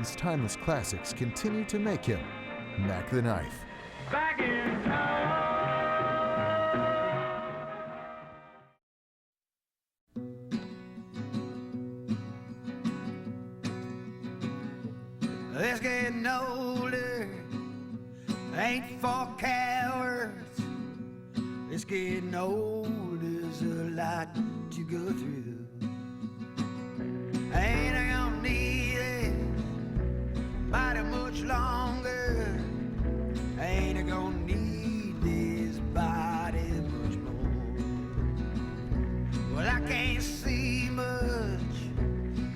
His timeless classics continue to make him Mac the Knife. Back in town. This getting older ain't for cowards. This getting old is a lot to go through. Ain't I gonna need it mighty much longer. Ain't I gonna need this body much more. Well, I can't see much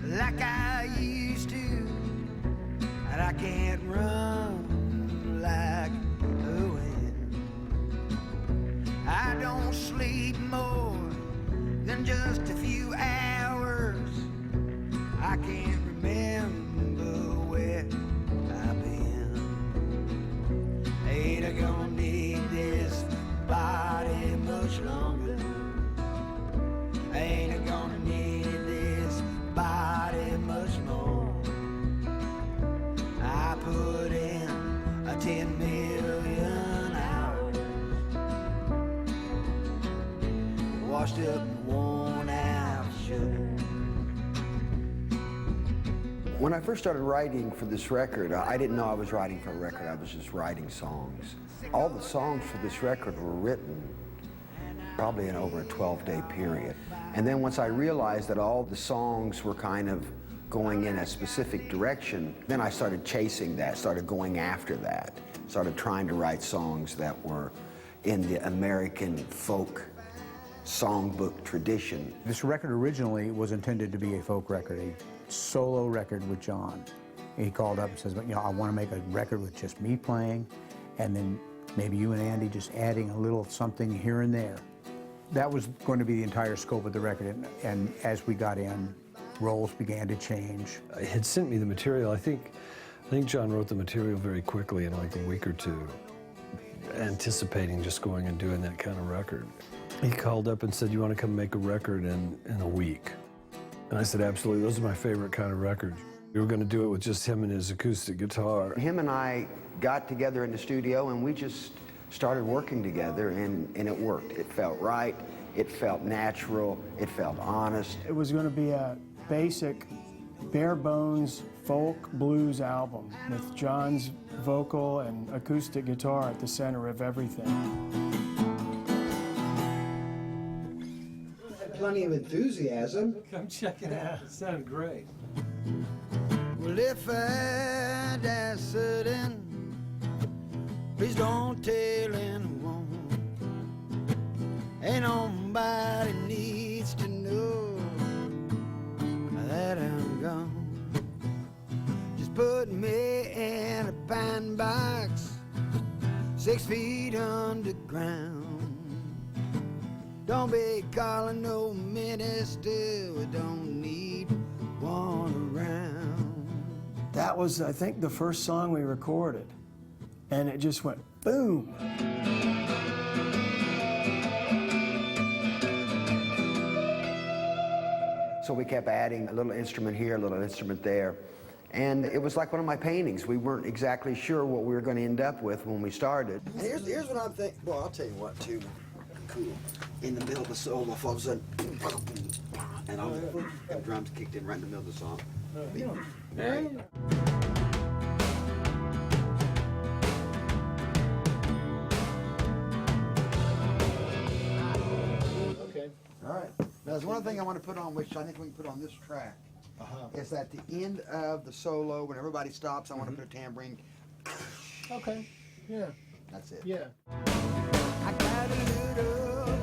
like I used to, and I can't run like the wind. I don't sleep more than just a few hours. I can't remember where I've been. Ain't I gonna need this body much longer. Ain't I gonna need this body much more. I put in 10 million hours, washed up and worn out sugar. When I first started writing for this record, I didn't know I was writing for a record. I was just writing songs. All the songs for this record were written probably in over a 12-day period. And then once I realized that all the songs were kind of going in a specific direction, then I started chasing that, started going after that, started trying to write songs that were in the American folk songbook tradition. This record originally was intended to be a folk record, a solo record with John. He called up and says, you know, I want to make a record with just me playing, and then maybe you and Andy just adding a little something here and there. That was going to be the entire scope of the record, and as we got in, roles began to change. He had sent me the material. I think John wrote the material very quickly in like a week or two, anticipating just going and doing that kind of record. He called up and said, you want to come make a record in a week? And I said, absolutely, those are my favorite kind of records. We were going to do it with just him and his acoustic guitar. Him and I got together in the studio and we just started working together, and it worked. It felt right, it felt natural, it felt honest. It was going to be a basic, bare-bones folk blues album with John's vocal and acoustic guitar at the center of everything. Plenty of enthusiasm. Come check it out. It sounded great. Well, if I die sudden, please don't tell anyone. Ain't nobody needs to know that I'm gone. Just put me in a pine box, 6 feet underground. Don't be calling no minister, we don't need one around. That was, I think, the first song we recorded, and it just went boom. So we kept adding a little instrument here, a little instrument there. And it was like one of my paintings. We weren't exactly sure what we were going to end up with when we started. And here's what I'm thinking. Well, I'll tell you what, too. Cool. In the middle of the solo, all of a sudden, and the drums kicked in right in the middle of the song. Right. Okay. All right. Now, there's one other thing I want to put on, which I think we can put on this track, is at the end of the solo, when everybody stops, I want to put a tambourine. Okay. Yeah. That's it. Yeah. I got a little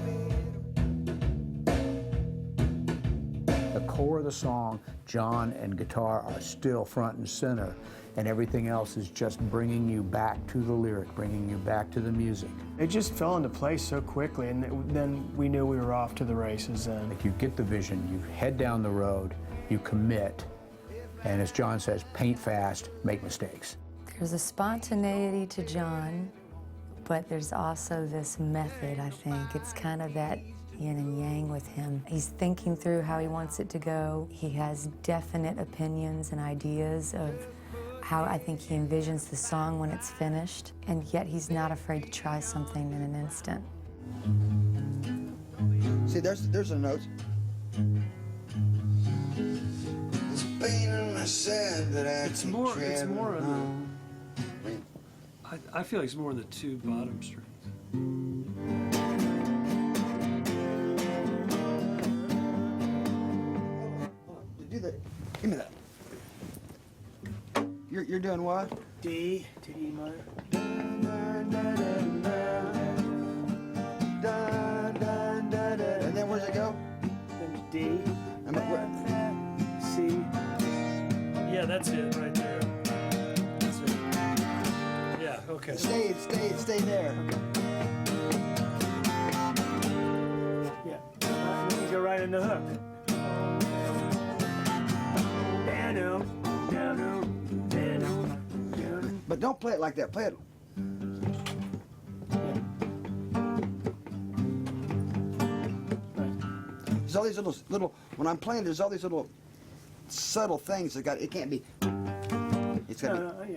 The core of the song, John and guitar are still front and center, and everything else is just bringing you back to the lyric, bringing you back to the music. It just fell into place so quickly, and then we knew we were off to the races then. If you get the vision, you head down the road, you commit, and as John says, paint fast, make mistakes. There's a spontaneity to John, but there's also this method, I think. It's kind of that yin and yang with him. He's thinking through how he wants it to go. He has definite opinions and ideas of how I think he envisions the song when it's finished, and yet he's not afraid to try something in an instant. See, there's the notes. It's pain in my side that I It's more on the, I feel like it's more on the two bottom strings. Do that. Give me that. You're doing what? D to E minor. And then where's it go? Then D. And what? C. Yeah, that's it right there. That's it. Yeah, okay. Stay there. Yeah. And then you go right in the hook. But don't play it like that. Play it. There's all these little. When I'm playing, there's all these little subtle things that it can't be. It's got to be.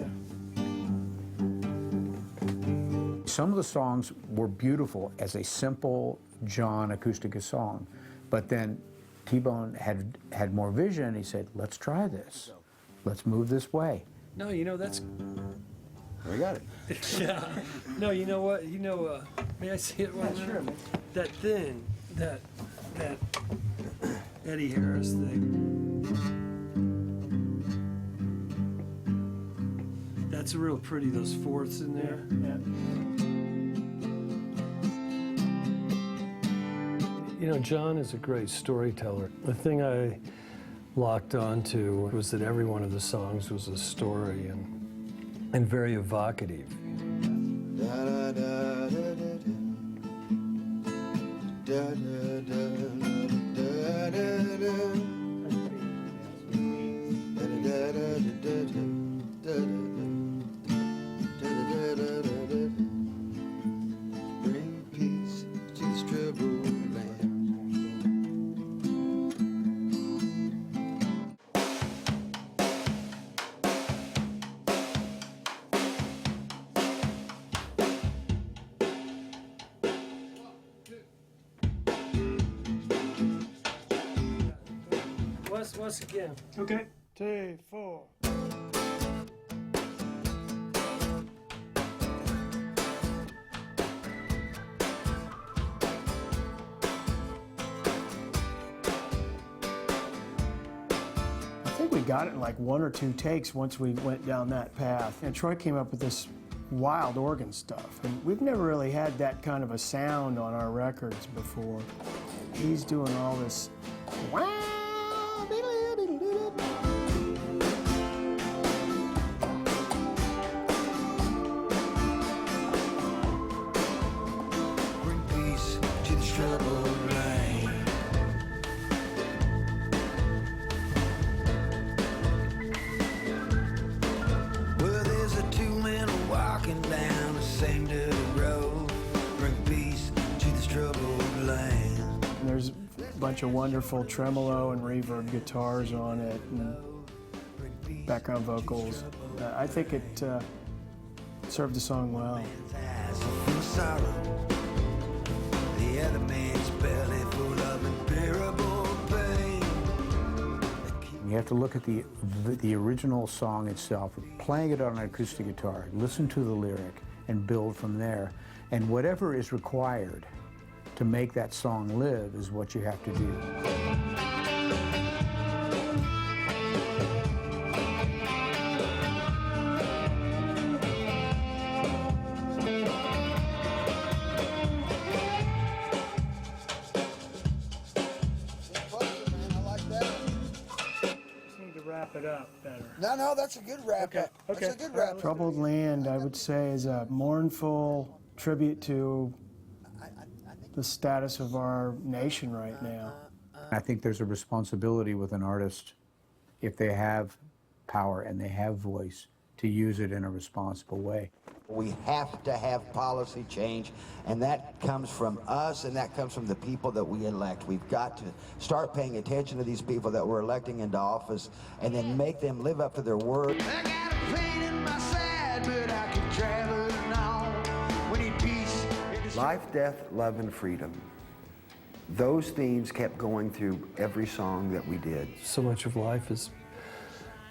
Some of the songs were beautiful as a simple John acoustic song, but then T-Bone had more vision. He said, "Let's try this. Let's move this way." No, you know, that's... We got it. Yeah. No, you know what? You know, may I see it one minute? Sure, man. That thing, that Eddie Harris thing. That's real pretty, those fourths in there. Yeah. You know, John is a great storyteller. The thing I locked onto was that every one of the songs was a story and very evocative. Bring peace to this troubled land. Once again. Okay. 3, 4. I think we got it in like 1 or 2 takes once we went down that path. And Troy came up with this wild organ stuff. And we've never really had that kind of a sound on our records before. He's doing all this wow. Bring peace to this troubled land. Well, there's a 2 men walking down the same dirty road. Bring peace to this troubled land. And there's a bunch of wonderful tremolo and reverb guitars on it, and background vocals. I think it served the song well. From sorrow, the other man's belly full of unbearable pain. You have to look at the original song itself, playing it on an acoustic guitar, listen to the lyric, and build from there. And whatever is required to make that song live is what you have to do. Just need to wrap it up better. No, that's a good wrap up. Okay. That's a good wrap up. Troubled Land, I would say, is a mournful tribute to the status of our nation right now. I think there's a responsibility with an artist, if they have power and they have voice, to use it in a responsible way. We have to have policy change, and that comes from us, and that comes from the people that we elect. We've got to start paying attention to these people that we're electing into office and then make them live up to their word. I got pain in my side, but I keep traveling on. We need peace. Life, death, love, and freedom. Those themes kept going through every song that we did. So much of life is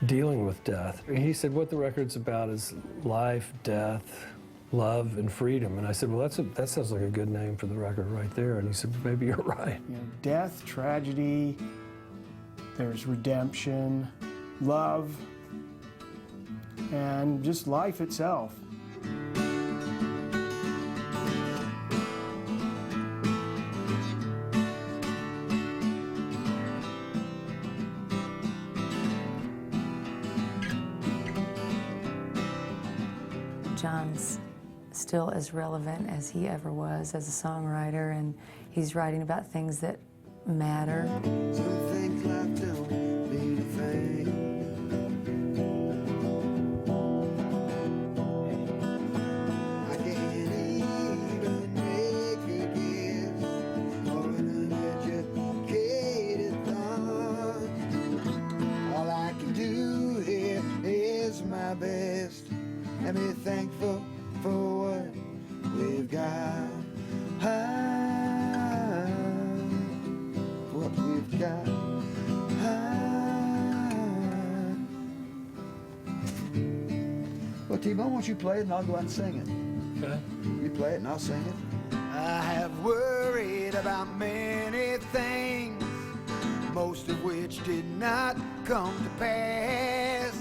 dealing with death. He said what the record's about is life, death, love, and freedom. And I said, well, that sounds like a good name for the record right there. And he said, maybe you're right. You know, death, tragedy, there's redemption, love, and just life itself. John's still as relevant as he ever was as a songwriter, and he's writing about things that matter. Some things life don't mean a thing. I can't even make a guess for an uneducated thought. All I can do here is my best and be thankful for what we've got. What we've got. Well, T-Bone, won't you play it and I'll go out and sing it? Okay. You play it and I'll sing it. I have worried about many things, most of which did not come to pass.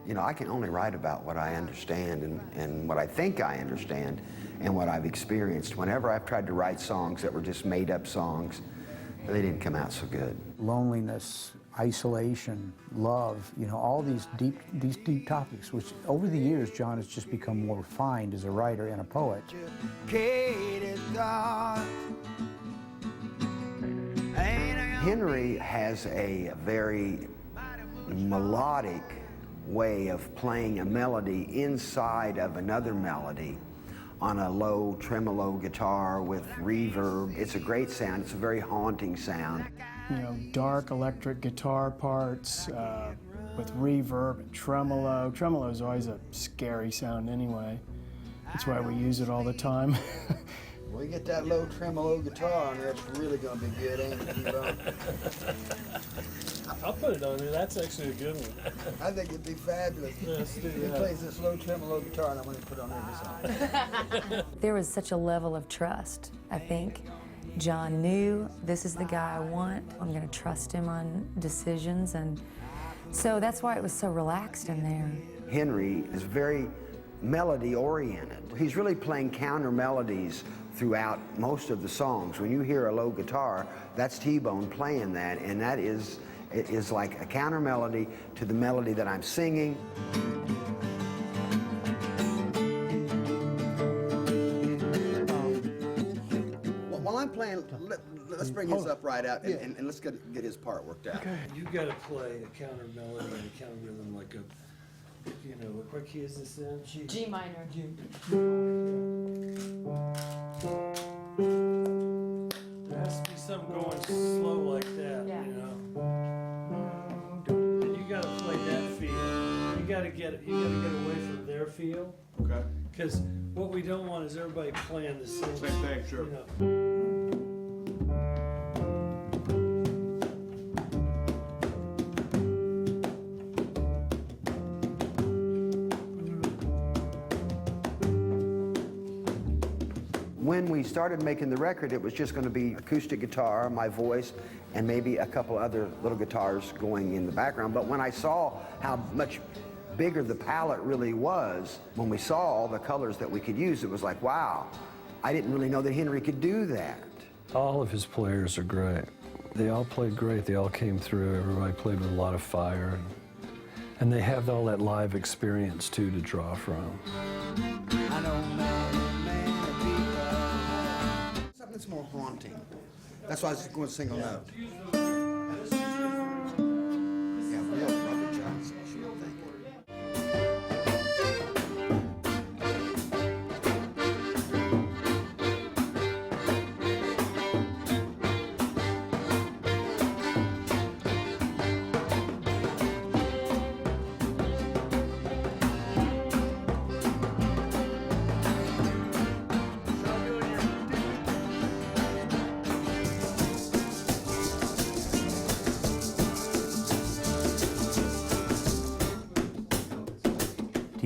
You know, I can only write about what I understand and what I think I understand and what I've experienced. Whenever I've tried to write songs that were just made-up songs, they didn't come out so good. Loneliness, isolation, love, you know, all these deep topics, which over the years, John has just become more refined as a writer and a poet. Henry has a very melodic way of playing a melody inside of another melody on a low tremolo guitar with reverb. It's a great sound. It's a very haunting sound. You know, dark electric guitar parts with reverb and tremolo. Tremolo is always a scary sound anyway. That's why we use it all the time. We get that low tremolo guitar on there, it's really gonna be good, ain't it, T-Bone? I'll put it on there. That's actually a good one. I think it'd be fabulous. Let's do He that. plays this low tremolo guitar and I'm gonna put it on every song. There was such a level of trust. I think John knew this is the guy I want. I'm going to trust him on decisions, and so that's why it was so relaxed in there. Henry is very melody-oriented. He's really playing counter melodies throughout most of the songs. When you hear a low guitar, that's T-Bone playing that, and that is like a counter melody to the melody that I'm singing. While I'm playing, let's bring his up right out, and let's get his part worked out. Okay. You got to play a counter melody and a counter rhythm like a, you know, what key is this in? G minor. There has to be something going slow like that, Yeah. you know. And you got to play that feel. You got to get away from their feel. Okay. Because what we don't want is everybody playing the same thing, sure. You know. When we started making the record, it was just going to be acoustic guitar, my voice, and maybe a couple other little guitars going in the background. But when I saw how much bigger the palette really was, when we saw all the colors that we could use, it was like, wow, I didn't really know that Henry could do that. All of his players are great. They all played great. They all came through. Everybody played with a lot of fire. And they have all that live experience, too, to draw from. I know many people. Something that's more haunting. That's why I was going single note. Yeah, real Robert Johnson, I should think.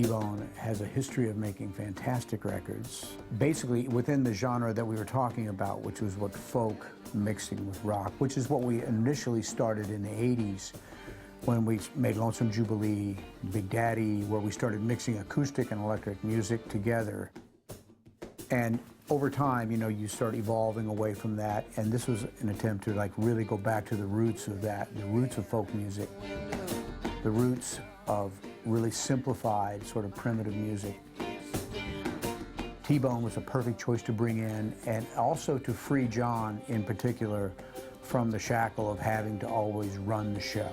T-Bone has a history of making fantastic records, basically within the genre that we were talking about, which was what folk mixing with rock, which is what we initially started in the 80s when we made Lonesome Jubilee, Big Daddy, where we started mixing acoustic and electric music together. And over time, you know, you start evolving away from that, and this was an attempt to like really go back to the roots of that, the roots of folk music, the roots of really simplified, sort of primitive music. T-Bone was a perfect choice to bring in, and also to free John in particular from the shackle of having to always run the show,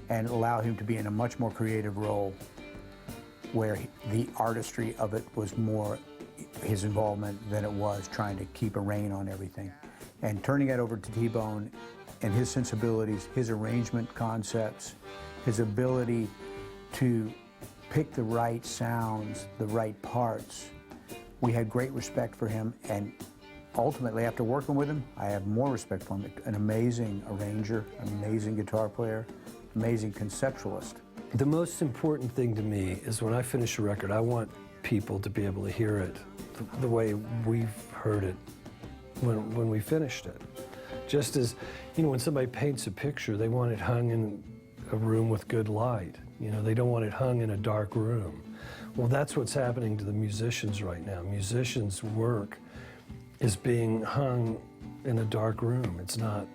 and allow him to be in a much more creative role where the artistry of it was more his involvement than it was trying to keep a rein on everything. And turning that over to T-Bone and his sensibilities, his arrangement concepts, his ability to pick the right sounds, the right parts. We had great respect for him, and ultimately, after working with him, I have more respect for him. An amazing arranger, amazing guitar player, amazing conceptualist. The most important thing to me is when I finish a record, I want people to be able to hear it the way we've heard it when we finished it. Just as, you know, when somebody paints a picture, they want it hung in a room with good light. You know, they don't want it hung in a dark room. Well, that's what's happening to the musicians right now. Musicians' work is being hung in a dark room. It's not,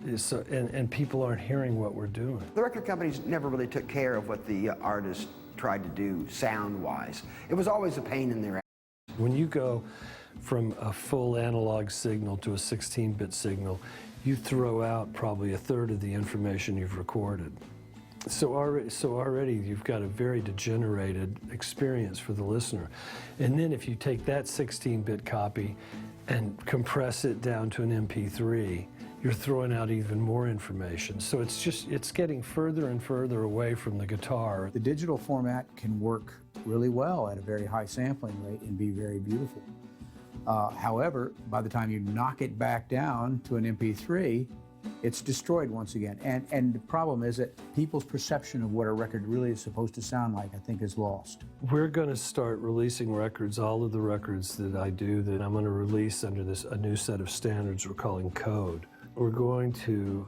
and people aren't hearing what we're doing. The record companies never really took care of what the artists tried to do sound-wise. It was always a pain in their ass. When you go from a full analog signal to a 16-bit signal, you throw out probably a third of the information you've recorded. So already you've got a very degenerated experience for the listener. And then if you take that 16-bit copy and compress it down to an MP3, you're throwing out even more information. So it's getting further and further away from the guitar. The digital format can work really well at a very high sampling rate and be very beautiful. However, by the time you knock it back down to an MP3, it's destroyed once again. And the problem is that people's perception of what a record really is supposed to sound like, I think, is lost. We're going to start releasing records, all of the records that I do, that I'm going to release under a new set of standards we're calling Code. We're going to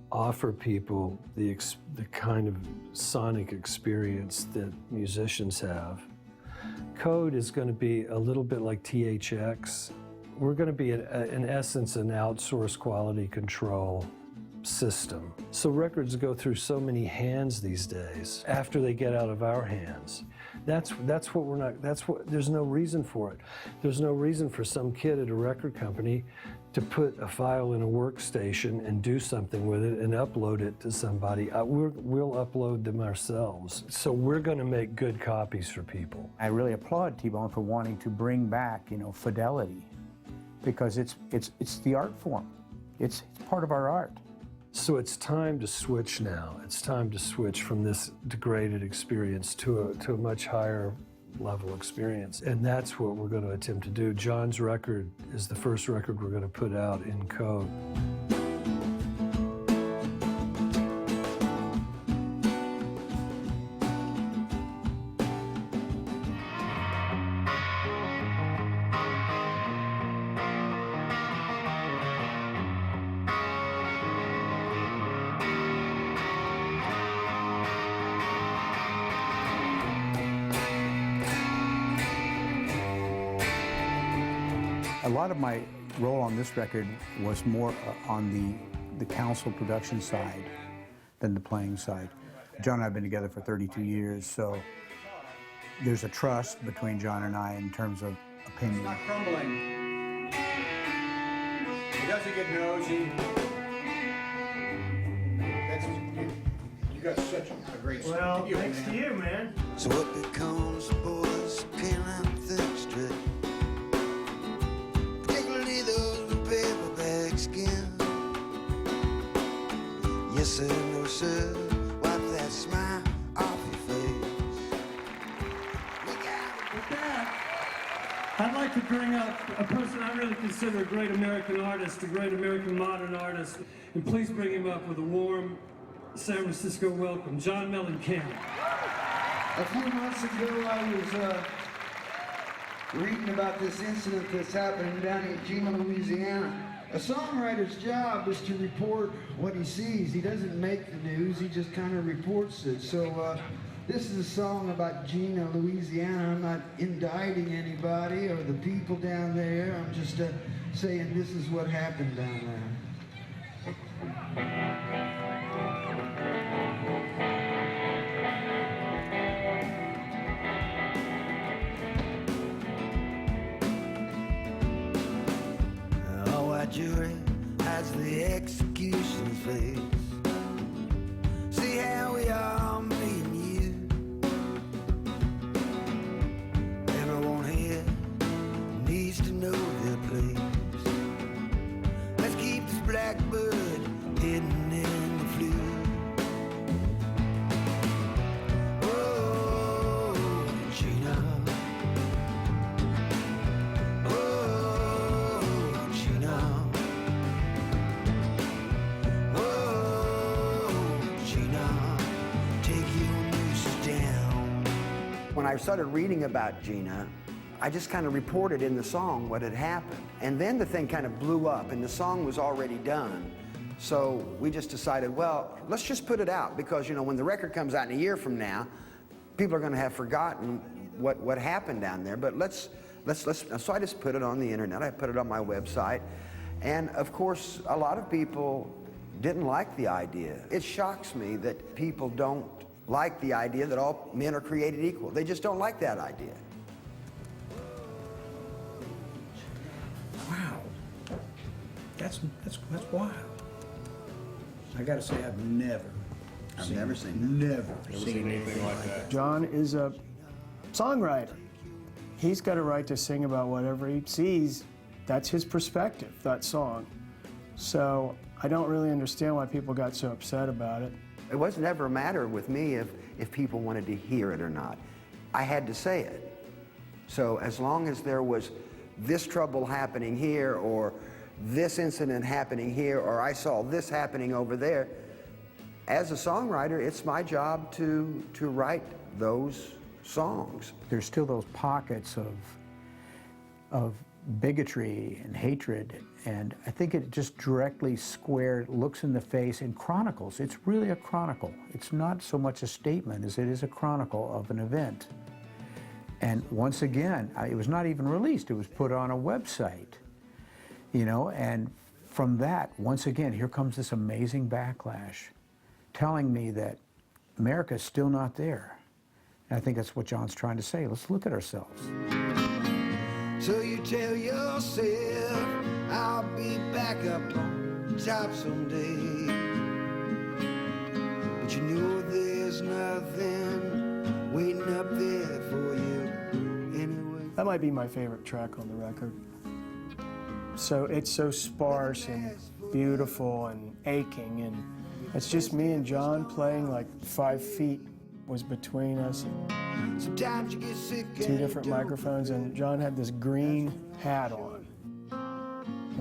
offer people the kind of sonic experience that musicians have. Code is going to be a little bit like THX. We're going to be, in essence, an outsourced quality control system. So records go through so many hands these days after they get out of our hands. That's what we're not, there's no reason for it. There's no reason for some kid at a record company to put a file in a workstation and do something with it and upload it to somebody. We'll upload them ourselves. So we're going to make good copies for people. I really applaud T-Bone for wanting to bring back, you know, fidelity, because it's the art form. It's part of our art. So it's time to switch now. It's time to switch from this degraded experience to a much higher level experience. And that's what we're going to attempt to do. John's record is the first record we're going to put out in Code. A lot of my role on this record was more on the council production side than the playing side. John and I have been together for 32 years, so there's a trust between John and I in terms of opinion. It's not crumbling. It doesn't get nosy. You got such a great studio. Well, thanks to you, man. So what becomes of boys came out thick straight? Particularly those with paperback skin. Yes sir, no sir, wipe that smile off your face. With that, I'd like to bring up a person I really consider a great American artist, a great American modern artist, and please bring him up with a warm San Francisco welcome, John Mellencamp. A few months ago, I was reading about this incident that's happening down in Gina, Louisiana. A songwriter's job is to report what he sees. He doesn't make the news, he just kind of reports it. So this is a song about Gina, Louisiana. I'm not indicting anybody or the people down there. I'm just saying this is what happened down there. Jury has the execution face. See how we are, me and you. Everyone here needs to know their place. Let's keep this blackbird hidden in the flue. Oh, Gina. When I started reading about Gina, I just kind of reported in the song what had happened. And then the thing kind of blew up, and the song was already done. So we just decided, well, let's just put it out, because, you know, when the record comes out in a year from now, people are going to have forgotten what happened down there. But let's. So I just put it on the internet. I put it on my website. And of course, a lot of people didn't like the idea. It shocks me that people don't like the idea that all men are created equal. They just don't like that idea. Wow. That's wild. I gotta say, I've never seen anything like that. John is a songwriter. He's got a right to sing about whatever he sees. That's his perspective, that song. So I don't really understand why people got so upset about it. It wasn't ever a matter with me if people wanted to hear it or not. I had to say it. So as long as there was this trouble happening here, or this incident happening here, or I saw this happening over there, as a songwriter, it's my job to write those songs. There's still those pockets of bigotry and hatred, and I think it just directly looks in the face and chronicles. It's really a chronicle. It's not so much a statement as it is a chronicle of an event. And once again, it was not even released. It was put on a website, you know, and from that, once again, here comes this amazing backlash telling me that America is still not there. And I think that's what John's trying to say. Let's look at ourselves. So you tell yourself, I'll be back up on top someday. But you know there's nothing waiting up there for you anyway. That might be my favorite track on the record. So it's so sparse and beautiful and aching, and it's just me and John playing. Like 5 feet was between us. Sometimes you get sick. 2 different microphones, and John had this green hat on.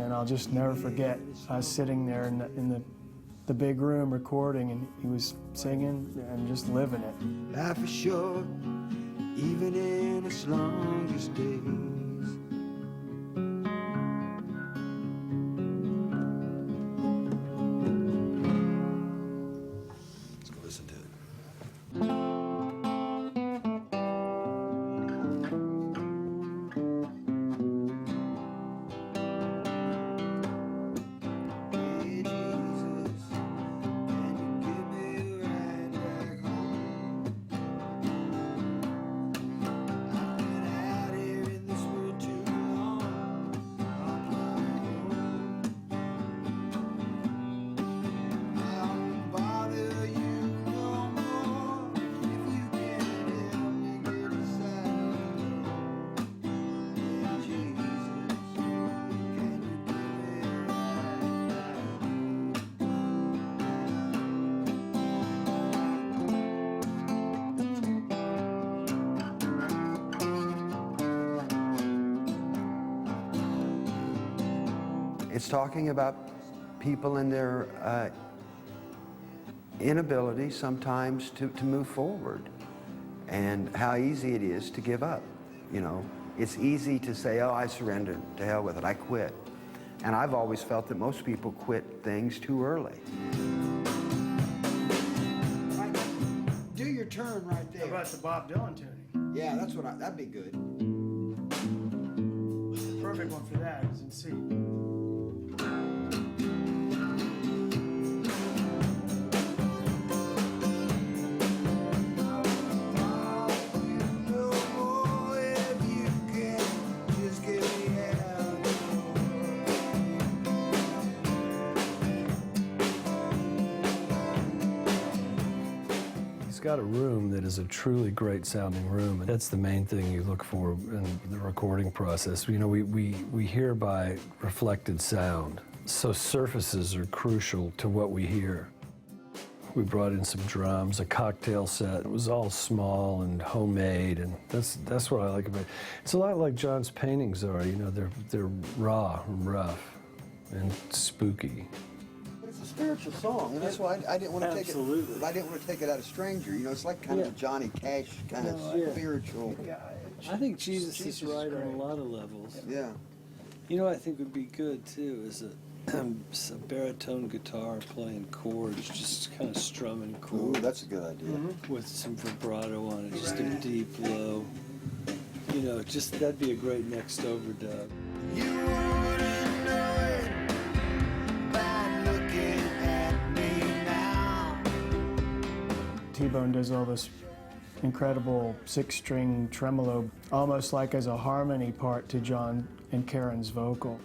And I'll just never forget, I was sitting there in the big room recording, and he was singing and just living it. Life is short, even in its longest days. Let's go listen to it. It's talking about people and their inability sometimes to move forward. and how easy it is to give up. You know, it's easy to say, oh, I surrendered, to hell with it, I quit. And I've always felt that most people quit things too early. Do your turn right there. How about the Bob Dylan tuning? Yeah, that's what that'd be good. The perfect one for that is in C. He's got a room that is a truly great sounding room, and that's the main thing you look for in the recording process. You know, we hear by reflected sound, so surfaces are crucial to what we hear. We brought in some drums, a cocktail set. It was all small and homemade, and that's what I like about it. It's a lot like John's paintings are. You know, they're raw and rough and spooky. It's a spiritual song, and that's why I didn't want to take it. Absolutely. I didn't want to take it out of Stranger. You know, it's like kind of a Johnny Cash kind of spiritual. I think Jesus is right on a lot of levels. Yeah. You know, I think would be good too is a baritone guitar playing chords, just kind of strumming Ooh, chords that's a good idea. with some vibrato on it, just a deep low. You know, just that'd be a great next overdub. You wouldn't know it by looking at me now. T-Bone does all this incredible six-string tremolo, almost like as a harmony part to John and Karen's vocal.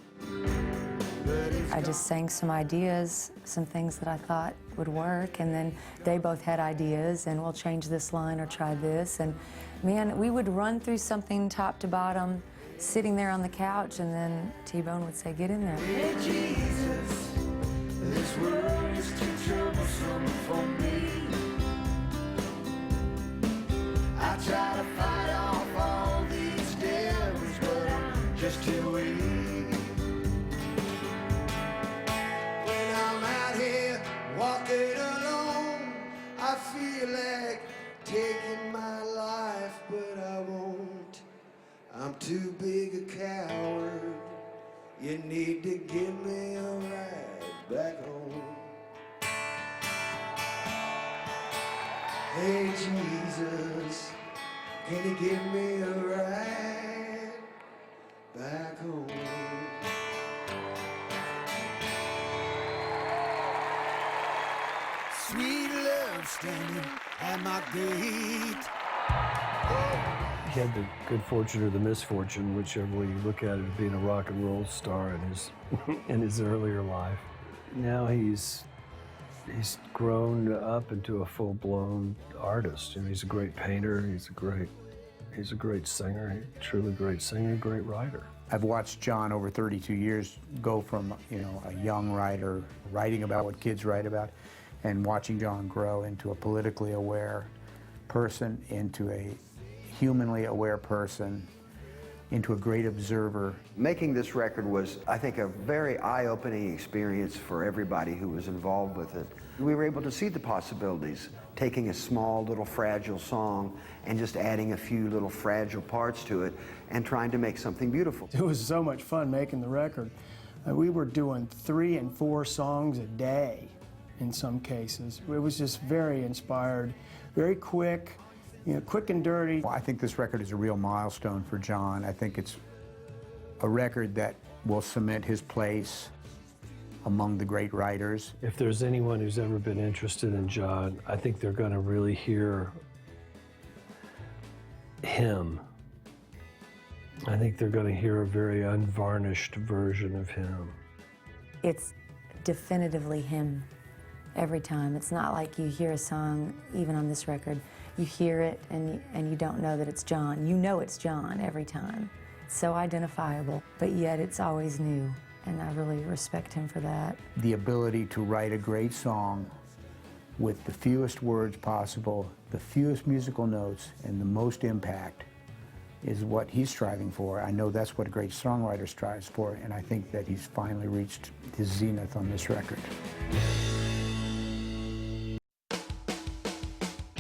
I just sang some ideas, some things that I thought would work, and then they both had ideas, and we'll change this line or try this. And man, we would run through something top to bottom, sitting there on the couch, and then T-Bone would say, get in there. Hey Jesus, this world is too troublesome for me. I try to fight off all these devils, but I'm just too weak. When I'm out here walking alone, I feel like taking my life, but I won't. I'm too big a coward. You need to give me a ride back home. Hey Jesus, can you give me a ride back home? Sweet love standing at my gate. He had the good fortune or the misfortune, whichever way you look at it, of being a rock and roll star in his in his earlier life. Now he's grown up into a full-blown artist. You know, he's a great painter. He's a great singer. He's a truly great singer, great writer. I've watched John over 32 years go from, you know, a young writer writing about what kids write about, and watching John grow into a politically aware person, into a humanly aware person, into a great observer. Making this record was, I think, a very eye-opening experience for everybody who was involved with it. We were able to see the possibilities, taking a small little fragile song and just adding a few little fragile parts to it and trying to make something beautiful. It was so much fun making the record. We were doing 3 and 4 songs a day in some cases. It was just very inspired, very quick, you know, quick and dirty. Well, I think this record is a real milestone for John. I think it's a record that will cement his place among the great writers. If there's anyone who's ever been interested in John, I think they're going to really hear him. I think they're going to hear a very unvarnished version of him. It's definitively him every time. It's not like you hear a song, even on this record, you hear it and you don't know that it's John. You know it's John every time. It's so identifiable, but yet it's always new, and I really respect him for that. The ability to write a great song with the fewest words possible, the fewest musical notes, and the most impact is what he's striving for. I know that's what a great songwriter strives for, and I think that he's finally reached his zenith on this record.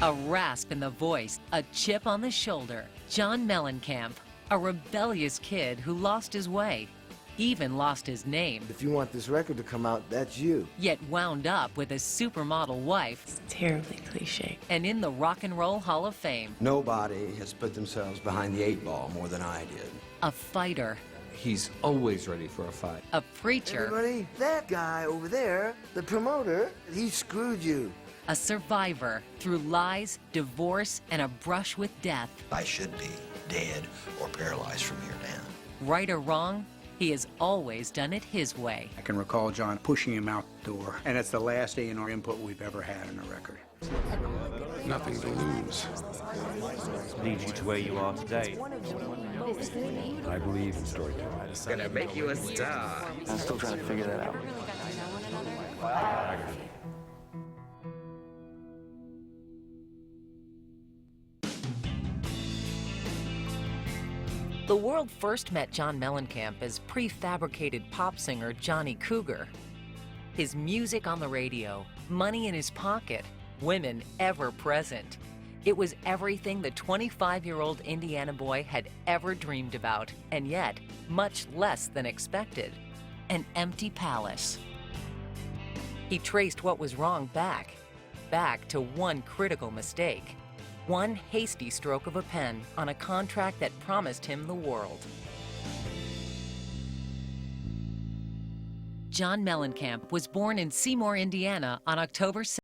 A rasp in the voice, a chip on the shoulder. John Mellencamp, a rebellious kid who lost his way, even lost his name. If you want this record to come out, that's you. Yet wound up with a supermodel wife. It's terribly cliche. And in the Rock and Roll Hall of Fame. Nobody has put themselves behind the 8 ball more than I did. A fighter. He's always ready for a fight. A preacher. Everybody, that guy over there, the promoter, he screwed you. A survivor through lies, divorce, and a brush with death. I should be dead or paralyzed from here down. Right or wrong, he has always done it his way. I can recall John pushing him out the door, and it's the last A&R input we've ever had in a record. Nothing to lose. Leads you to where you are today. I believe in storytelling. Gonna make you a star. I'm still trying to figure that out. The world first met John Mellencamp as prefabricated pop singer Johnny Cougar. His music on the radio, money in his pocket, women ever present. It was everything the 25-year-old Indiana boy had ever dreamed about, and yet much less than expected. An empty palace. He traced what was wrong back to one critical mistake. One hasty stroke of a pen on a contract that promised him the world. John Mellencamp was born in Seymour, Indiana on October 2nd.